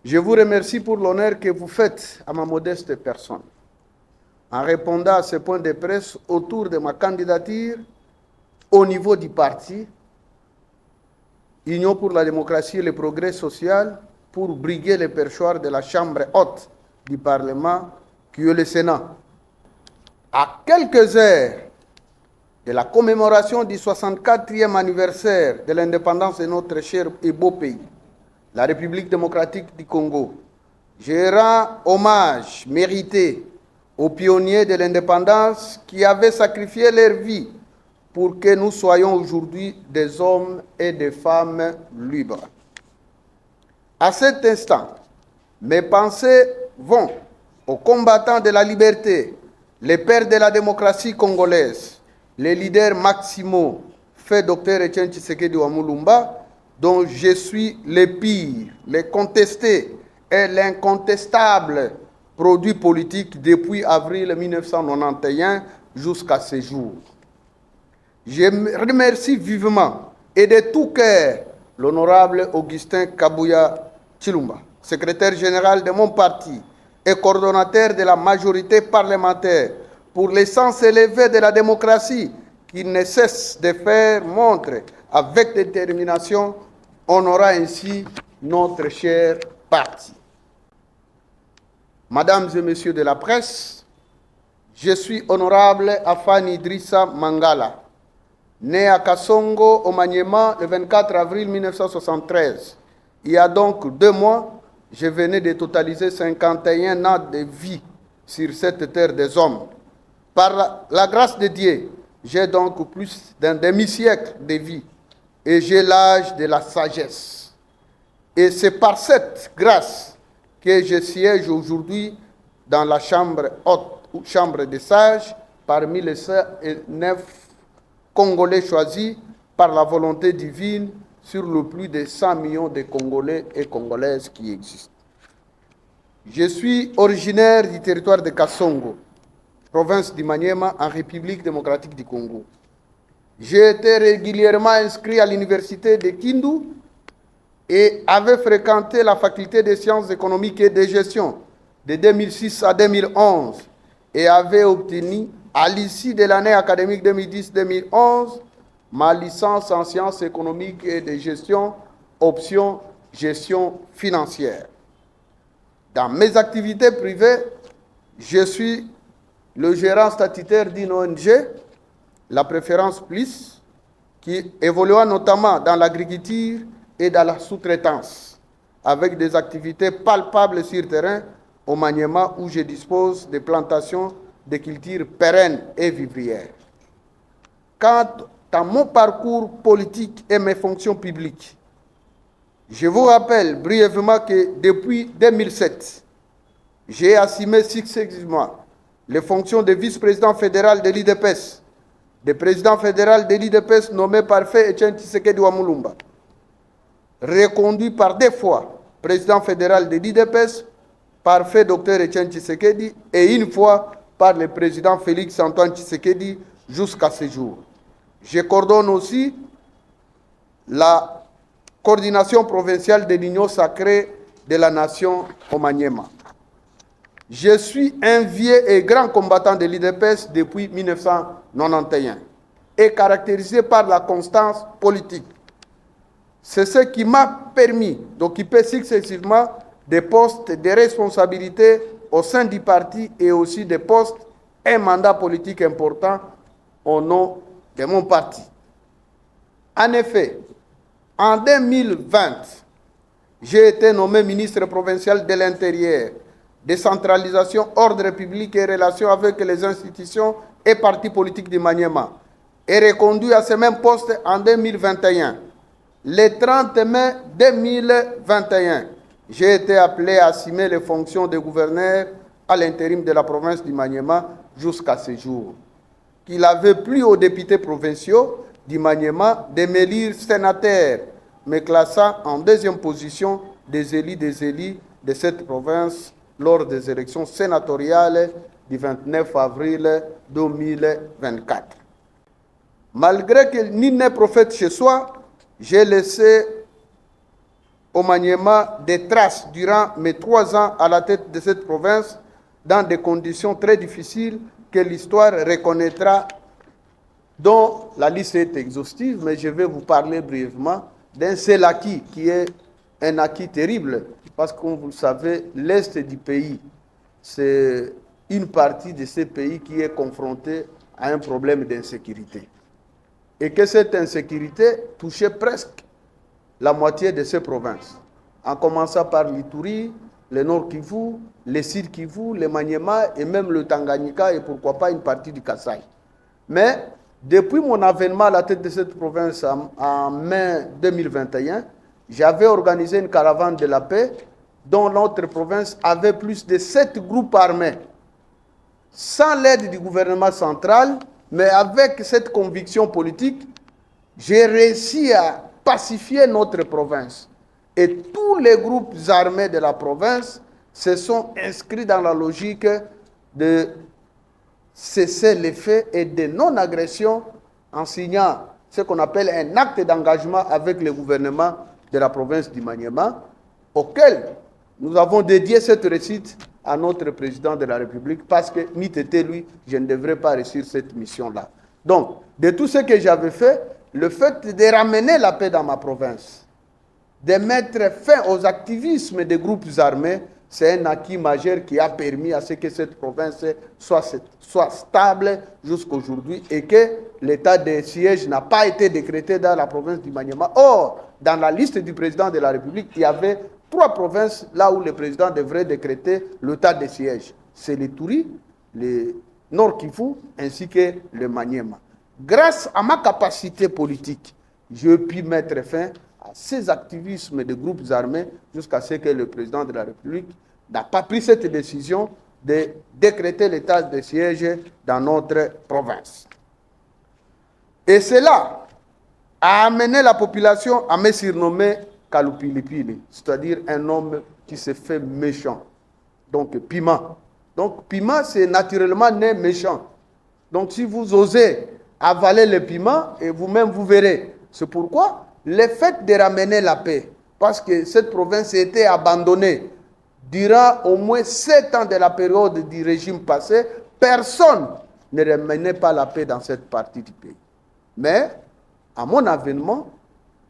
Je vous remercie pour l'honneur que vous faites à ma modeste personne en répondant à ce point de presse autour de ma candidature au niveau du parti Union pour la démocratie et le progrès social pour briguer le perchoir de la Chambre haute du Parlement qui est le Sénat. À quelques heures de la commémoration du 64e anniversaire de l'indépendance de notre cher et beau pays, la République démocratique du Congo, je rends hommage mérité aux pionniers de l'indépendance qui avaient sacrifié leur vie pour que nous soyons aujourd'hui des hommes et des femmes libres. À cet instant, mes pensées vont aux combattants de la liberté, les pères de la démocratie congolaise, les leaders maximaux, fait Dr Etienne Tshisekedi Wamulumba, dont je suis le pire, le contesté et l'incontestable produit politique depuis avril 1991 jusqu'à ce jour. Je remercie vivement et de tout cœur l'honorable Augustin Kabouya Tshilumba, secrétaire général de mon parti et coordonnateur de la majorité parlementaire, pour l'essence élevée de la démocratie qu'il ne cesse de faire montre avec détermination, honorant ainsi notre cher parti. Mesdames et messieurs de la presse, je suis honorable Afani Idrissa Mangala, né à Kasongo, au Maniema, le 24 avril 1973. Il y a donc 2 mois, je venais de totaliser 51 ans de vie sur cette terre des hommes. Par la grâce de Dieu, j'ai donc plus d'un demi-siècle de vie et j'ai l'âge de la sagesse. Et c'est par cette grâce que je siège aujourd'hui dans la chambre haute, ou chambre des sages, parmi les 9 Congolais choisis par la volonté divine sur le plus de 100 millions de Congolais et Congolaises qui existent. Je suis originaire du territoire de Kasongo, province du Maniema, en République démocratique du Congo. J'ai été régulièrement inscrit à l'université de Kindu et avait fréquenté la faculté des sciences économiques et de gestion de 2006 à 2011 et avait obtenu, à l'issue de l'année académique 2010-2011, ma licence en sciences économiques et de gestion, option gestion financière. Dans mes activités privées, je suis le gérant statutaire d'une ONG, la Préférence Plus, qui évoluera notamment dans l'agriculture et dans la sous-traitance, avec des activités palpables sur terrain au Maniema où je dispose de plantations de cultures pérennes et vivrières. Quant à mon parcours politique et mes fonctions publiques, je vous rappelle brièvement que depuis 2007, j'ai assumé successivement les fonctions de vice-président fédéral de l'IDPS, de président fédéral de l'IDPS nommé par fait Etienne Tshisekedi Wamulumba, reconduit par 2 fois président fédéral de l'IDPS par fait Dr Etienne Tshisekedi et 1 fois par le président Félix Antoine Tshisekedi jusqu'à ce jour. Je coordonne aussi la coordination provinciale de l'Union sacrée de la nation au Maniema. Je suis un vieux et grand combattant de l'IDPS depuis 1991 et caractérisé par la constance politique. C'est ce qui m'a permis d'occuper successivement des postes de responsabilité au sein du parti et aussi des postes et mandats politiques importants au nom de mon parti. En effet, en 2020, j'ai été nommé ministre provincial de l'Intérieur, décentralisation, ordre public et relations avec les institutions et partis politiques du Maniema, et reconduit à ce même poste en 2021. Le 30 mai 2021, j'ai été appelé à assumer les fonctions de gouverneur à l'intérim de la province du Maniema jusqu'à ce jour. Qu'il avait plu aux députés provinciaux du Maniema de m'élire sénateur, me classant en 2e position des élus de cette province lors des élections sénatoriales du 29 avril 2024. Malgré que nul n'est prophète chez soi, j'ai laissé au Maniema des traces durant mes 3 ans à la tête de cette province dans des conditions très difficiles que l'histoire reconnaîtra, dont la liste est exhaustive, mais je vais vous parler brièvement d'un seul acquis qui est un acquis terrible, parce que comme vous le savez, l'Est du pays, c'est une partie de ce pays qui est confrontée à un problème d'insécurité. Et que cette insécurité touchait presque la moitié de ces provinces, en commençant par l'Ituri, le Nord Kivu, le Sud Kivu, le Maniema et même le Tanganyika et pourquoi pas une partie du Kasaï. Mais depuis mon avènement à la tête de cette province en mai 2021, j'avais organisé une caravane de la paix dont notre province avait plus de 7 groupes armés, sans l'aide du gouvernement central, mais avec cette conviction politique, j'ai réussi à pacifier notre province. Et tous les groupes armés de la province se sont inscrits dans la logique de cesser les faits et de non-agression en signant ce qu'on appelle un acte d'engagement avec le gouvernement de la province du Maniema, auquel nous avons dédié cette réussite à notre président de la République, parce que n'eût été lui, je ne devrais pas réussir cette mission-là. Donc, de tout ce que j'avais fait, le fait de ramener la paix dans ma province, de mettre fin aux activismes des groupes armés, c'est un acquis majeur qui a permis à ce que cette province soit stable jusqu'aujourd'hui et que l'état de siège n'a pas été décrété dans la province du Maniema. Or, dans la liste du président de la République, il y avait 3 provinces là où le président devrait décréter l'état de siège. C'est l'Ituri, le Nord Kivu ainsi que le Maniema. Grâce à ma capacité politique, j'ai pu mettre fin à ces activismes de groupes armés jusqu'à ce que le président de la République n'a pas pris cette décision de décréter l'état de siège dans notre province. Et cela a amené la population à me surnommer Kalupilipili, c'est-à-dire un homme qui se fait méchant. Donc, piment. Donc, piment, c'est naturellement né méchant. Donc, si vous osez avaler le piment, et vous-même, vous verrez. C'est pourquoi le fait de ramener la paix, parce que cette province a été abandonnée durant au moins 7 ans de la période du régime passé, personne ne ramenait pas la paix dans cette partie du pays. Mais, à mon avènement,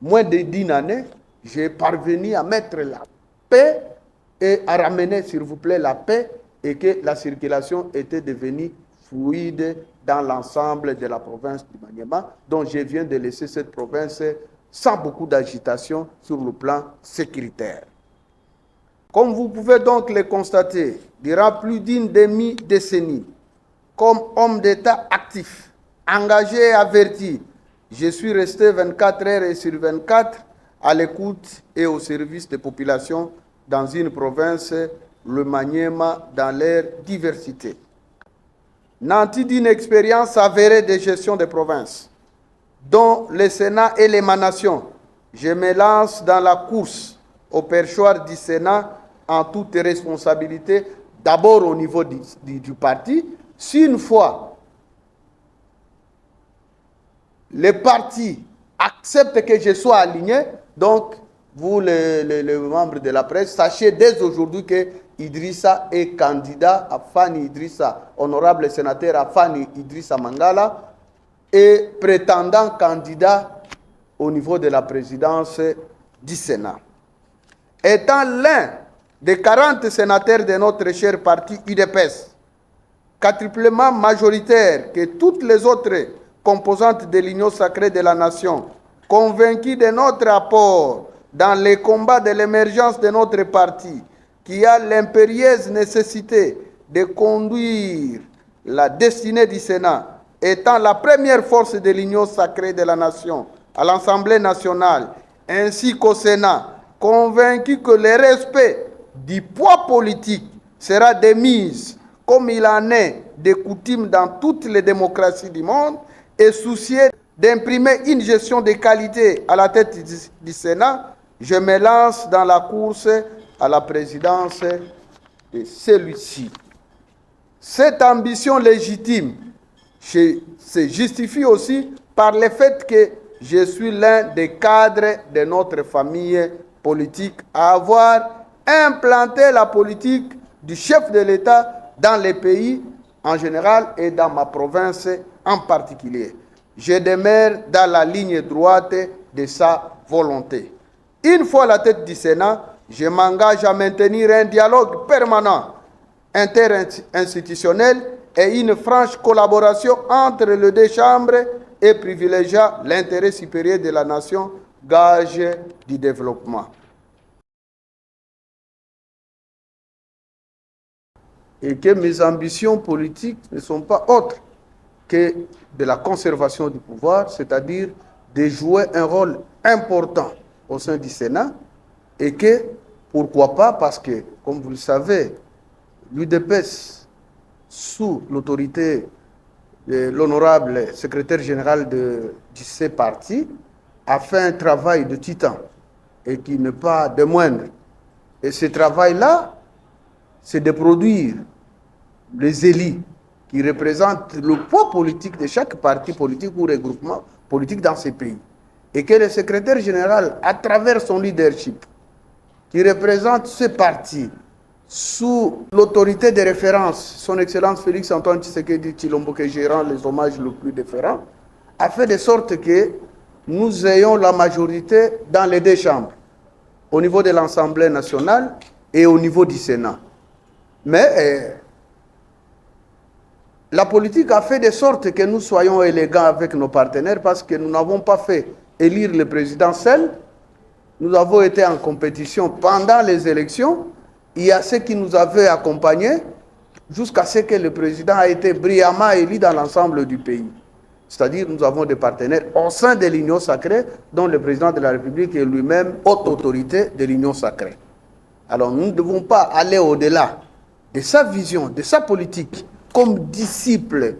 moins de 10 années, j'ai parvenu à mettre la paix et à ramener, s'il vous plaît, la paix et que la circulation était devenue fluide dans l'ensemble de la province du Maniema, dont je viens de laisser cette province sans beaucoup d'agitation sur le plan sécuritaire. Comme vous pouvez donc le constater, durant plus d'une demi-décennie, comme homme d'État actif, engagé et averti, je suis resté 24 heures sur 24 à l'écoute et au service des populations dans une province, le Maniema, dans leur diversité. Nanti d'une expérience avérée de gestion des provinces, dont le Sénat est l'émanation, je me lance dans la course au perchoir du Sénat en toute responsabilité, d'abord au niveau du parti. Si une fois le parti accepte que je sois aligné, donc vous les membres de la presse, sachez dès aujourd'hui que Idrissa est candidat, Afani Idrissa, honorable sénateur Afani Idrissa Mangala, et prétendant candidat au niveau de la présidence du Sénat. Étant l'un des 40 sénateurs de notre cher parti UDPS, quadruplement majoritaire que toutes les autres composantes de l'Union sacrée de la nation, convaincus de notre apport dans les combats de l'émergence de notre parti, qui a l'impérieuse nécessité de conduire la destinée du Sénat, étant la première force de l'Union sacrée de la nation à l'Assemblée nationale, ainsi qu'au Sénat, convaincu que le respect du poids politique sera de mise, comme il en est de coutume dans toutes les démocraties du monde, et soucieux d'imprimer une gestion de qualité à la tête du Sénat, je me lance dans la course à la présidence de celui-ci. Cette ambition légitime se justifie aussi par le fait que je suis l'un des cadres de notre famille politique à avoir implanté la politique du chef de l'État dans les pays en général et dans ma province en particulier. Je demeure dans la ligne droite de sa volonté. Une fois à la tête du Sénat, je m'engage à maintenir un dialogue permanent, interinstitutionnel et une franche collaboration entre les deux chambres et privilégier l'intérêt supérieur de la nation, gage du développement. Et que mes ambitions politiques ne sont pas autres que de la conservation du pouvoir, c'est-à-dire de jouer un rôle important au sein du Sénat, et que, pourquoi pas, parce que, comme vous le savez, l'UDPS, sous l'autorité de l'honorable secrétaire général de ce parti, a fait un travail de titan, et qui n'est pas de moindre. Et ce travail-là, c'est de produire les élus qui représentent le poids politique de chaque parti politique ou regroupement politique dans ces pays. Et que le secrétaire général, à travers son leadership, qui représente ce parti sous l'autorité de référence, son Excellence Félix Antoine Tshisekedi Tshilombo, que je rends les hommages les plus déférents, a fait de sorte que nous ayons la majorité dans les deux chambres, au niveau de l'Assemblée nationale et au niveau du Sénat. Mais la politique a fait de sorte que nous soyons élégants avec nos partenaires parce que nous n'avons pas fait élire le président seul. Nous avons été en compétition pendant les élections. Il y a ceux qui nous avaient accompagnés jusqu'à ce que le président a été brillamment élu dans l'ensemble du pays. C'est-à-dire nous avons des partenaires au sein de l'Union sacrée, dont le président de la République est lui-même haute autorité de l'Union sacrée. Alors nous ne devons pas aller au-delà de sa vision, de sa politique, comme disciple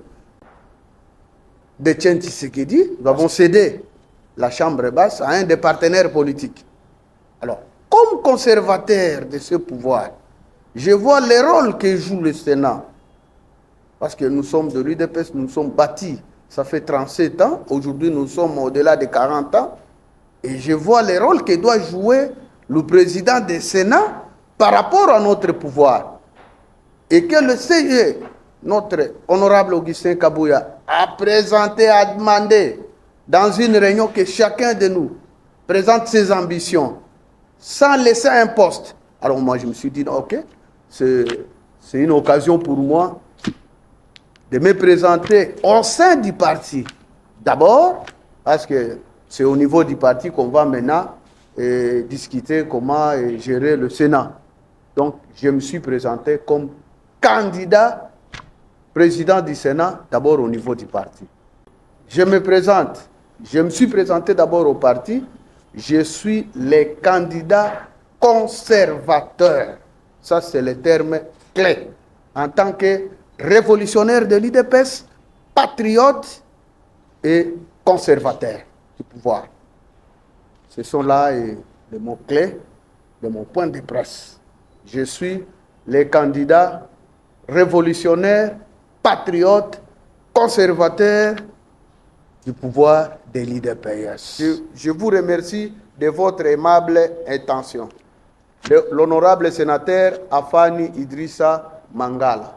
de Etienne Tshisekedi. Nous avons cédé la Chambre basse à un des partenaires politiques. Alors, comme conservateur de ce pouvoir, je vois le rôle que joue le Sénat. Parce que nous sommes de l'UDPS, nous sommes bâtis, ça fait 37 ans. Aujourd'hui, nous sommes au-delà de 40 ans. Et je vois le rôle que doit jouer le président du Sénat par rapport à notre pouvoir. Et que le CE, notre honorable Augustin Kabouya, a présenté, a demandé dans une réunion que chacun de nous présente ses ambitions sans laisser un poste. Alors moi je me suis dit, ok, c'est une occasion pour moi de me présenter au sein du parti. D'abord, parce que c'est au niveau du parti qu'on va maintenant discuter comment gérer le Sénat. Donc je me suis présenté comme candidat président du Sénat, d'abord au niveau du parti. Je me suis présenté d'abord au parti, je suis le candidat conservateur. Ça, c'est le terme clé. En tant que révolutionnaire de l'UDPS, patriote et conservateur du pouvoir. Ce sont là les mots-clés de mon point de presse. Je suis le candidat révolutionnaire, patriote, conservateur du pouvoir de l'UDPS. Je vous remercie de votre aimable intention. L'honorable sénateur Afani Idrissa Mangala.